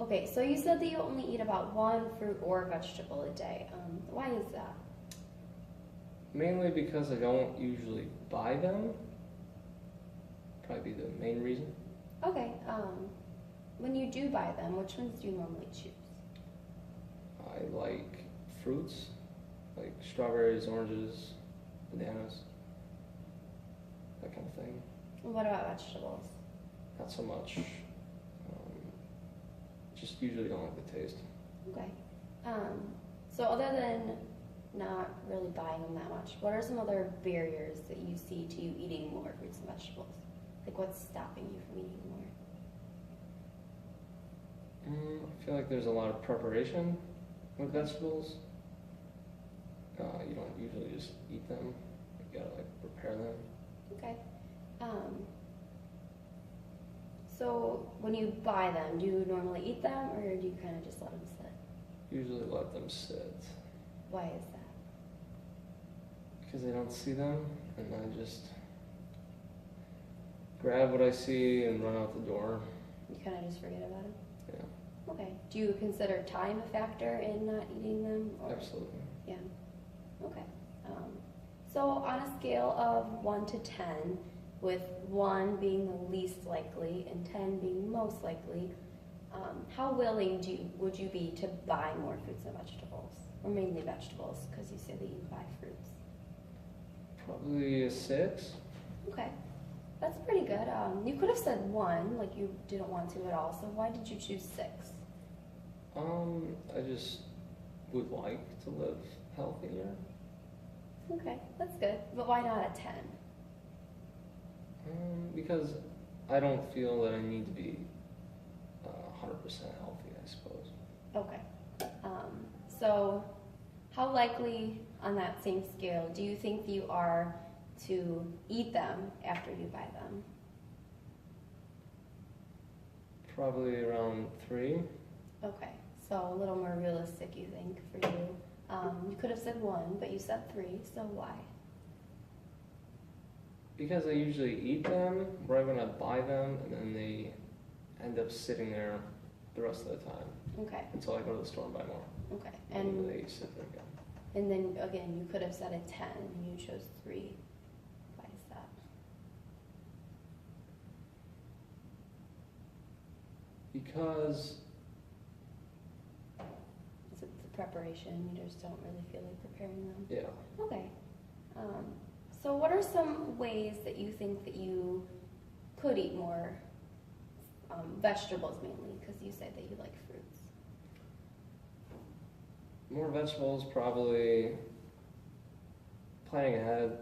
Okay, so you said that you only eat about one fruit or vegetable a day. Why is that? Mainly because I don't usually buy them. Probably be the main reason. Okay, when you do buy them, which ones do you normally choose? I like fruits, like strawberries, oranges, bananas, that kind of thing. And what about vegetables? Not so much. Just usually don't like the taste. Okay. So other than not really buying them that much, what are some other barriers that you see to you eating more fruits and vegetables? Like what's stopping you from eating more? I feel like there's a lot of preparation with vegetables. You don't usually just eat them. You gotta like prepare them. Okay. So when you buy them, do you normally eat them or do you kind of just let them sit? Usually let them sit Why is that? because I don't see them, and I just grab what I see and run out the door. You kind of just forget about them? Yeah, Okay. Do you consider time a factor in not eating them? Or? absolutely. Yeah. Okay. So on a scale of 1 to 10, with 1 being the least likely and 10 being most likely, how willing would you be to buy more fruits and vegetables? Or mainly vegetables, because you say that you buy fruits. Probably a 6. Okay. That's pretty good. You could have said 1, like you didn't want to at all, so why did you choose 6? I just would like to live healthier. Okay, that's good. But why not a 10? Because I don't feel that I need to be 100% healthy, I suppose. Okay. So how likely on that same scale do you think you are to eat them after you buy them? Probably around 3. Okay, so a little more realistic, you think, for you. You could have said 1, but you said 3, so why? Because I usually eat them right when I buy them, and then they end up sitting there the rest of the time Okay, until I go to the store and buy more. okay. And And they sit there again. then again, you could have said a 10, and you chose 3. Why is that? Because Is it the preparation? You just don't really feel like preparing them? yeah, Okay. So what are some ways that you think that you could eat more vegetables mainly? Because you said that you like fruits. more vegetables, probably planning ahead,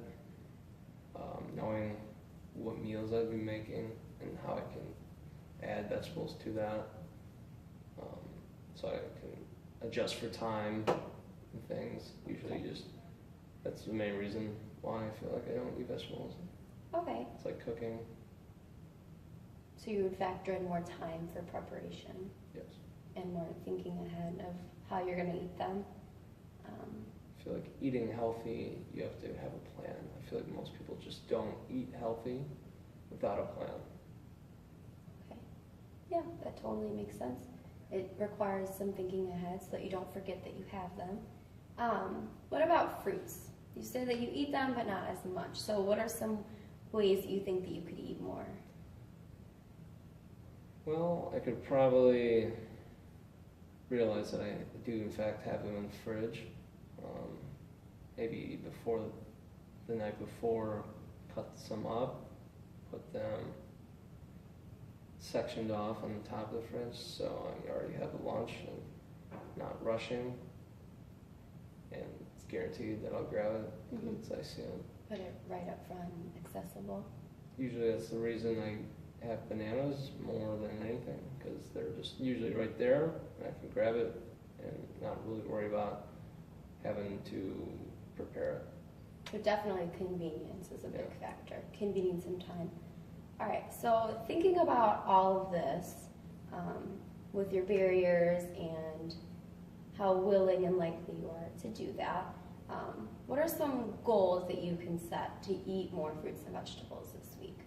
knowing what meals I'd be making and how I can add vegetables to that, so I can adjust for time and things. Usually just, that's the main reason why I feel like I don't eat vegetables. Okay. It's like cooking. So you would factor in more time for preparation Yes. and more thinking ahead of how you're going to eat them. I feel like eating healthy, you have to have a plan. I feel like most people just don't eat healthy without a plan. Okay. Yeah, that totally makes sense. It requires some thinking ahead so that you don't forget that you have them. What about fruits? You say that you eat them, but not as much. So what are some ways that you think that you could eat more? Well, I could probably realize that I do in fact have them in the fridge. Maybe before the night before, cut some up, put them sectioned off on the top of the fridge, so I already have a lunch and not rushing, and it's guaranteed that I'll grab it because I see them. Put it right up front and accessible. Usually that's the reason I have bananas more than anything, because they're just usually right there and I can grab it and not really worry about having to prepare it. But definitely convenience is a big factor. Convenience and time. All right, so thinking about all of this with your barriers and how willing and likely you are to do that, what are some goals that you can set to eat more fruits and vegetables this week?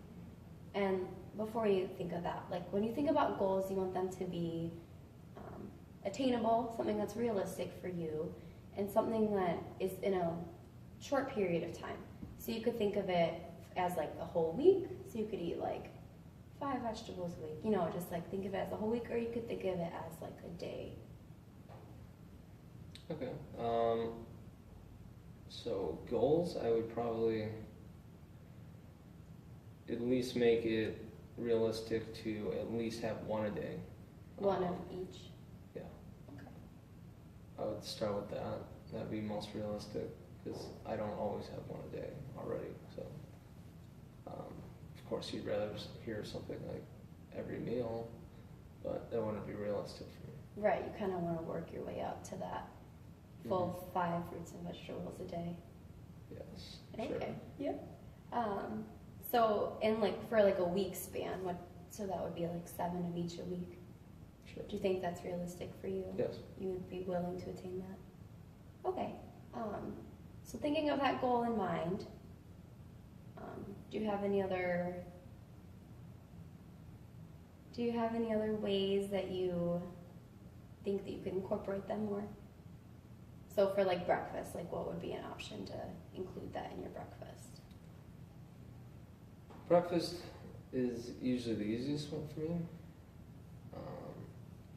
And before you think of that, like when you think about goals, you want them to be attainable, something that's realistic for you, and something that is in a short period of time. So you could think of it as like a whole week. So you could eat like 5 vegetables a week. You know, just like think of it as a whole week, or you could think of it as like a day. Okay. So goals, I would probably at least make it realistic to at least have one a day. One of each. Yeah. Okay. I would start with that. That'd be most realistic because I don't always have one a day already. So, of course, you'd rather hear something like every meal, but that wouldn't be realistic for me. Right, you kind of want to work your way up to that full 5 fruits and vegetables a day. Yes. Okay. Sure. Yep. So in like for like a week span, so that would be like 7 of each a week. Sure. Do you think that's realistic for you? Yes. You would be willing to attain that? Okay. So thinking of that goal in mind, do you have any other ways that you think that you could incorporate them more? So for like breakfast, like what would be an option to include that in your breakfast? Breakfast is usually the easiest one for me,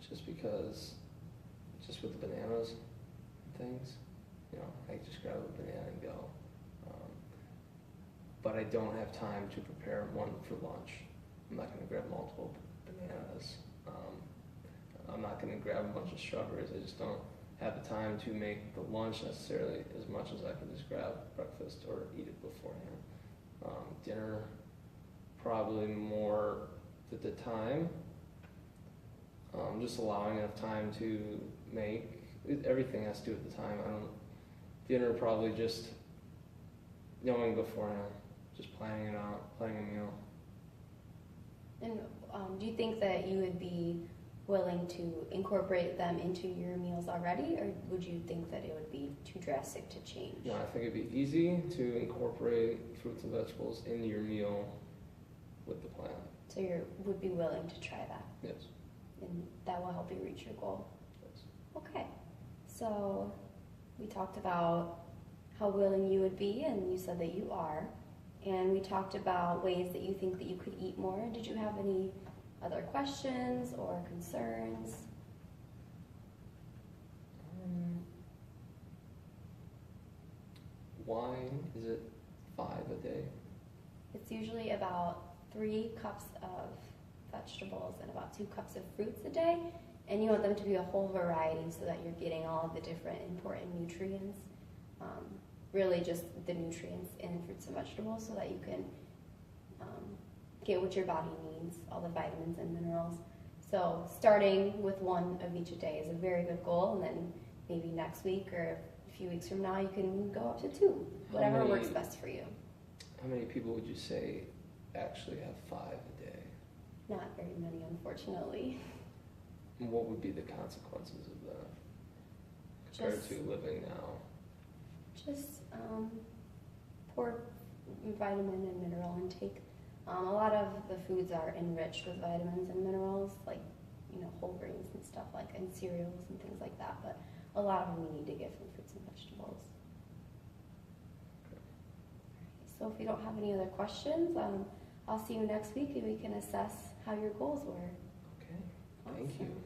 just because, just with the bananas and things, you know, I just grab a banana and go. But I don't have time to prepare one for lunch. I'm not going to grab multiple bananas. I'm not going to grab a bunch of strawberries. I just don't have the time to make the lunch necessarily as much as I can just grab breakfast or eat it beforehand. Dinner, probably more at the time. Just allowing enough time to make everything has to do with the time. Dinner probably just knowing beforehand, just planning it out, planning a meal. And do you think that you would be willing to incorporate them into your meals already, or would you think that it would be too drastic to change? No, I think it'd be easy to incorporate fruits and vegetables into your meal with the plan. So you would be willing to try that? Yes. And that will help you reach your goal? Yes. Okay. So we talked about how willing you would be, and you said that you are. And we talked about ways that you think that you could eat more. Did you have any other questions or concerns? Wine, is it 5 a day? It's usually about 3 cups of vegetables and about 2 cups of fruits a day. And you want them to be a whole variety so that you're getting all of the different important nutrients. Really just the nutrients in fruits and vegetables so that you can get what your body needs, all the vitamins and minerals. So starting with 1 of each a day is a very good goal, and then maybe next week or a few weeks from now you can go up to 2, whatever works best for you. How many people would you say actually have 5 a day? Not very many, unfortunately. And what would be the consequences of that compared Just- to living now? Just poor vitamin and mineral intake. A lot of the foods are enriched with vitamins and minerals, like whole grains and stuff and cereals and things like that. But a lot of them you need to get from fruits and vegetables. Okay. So if you don't have any other questions, I'll see you next week and we can assess how your goals were. Okay, thank you. Awesome.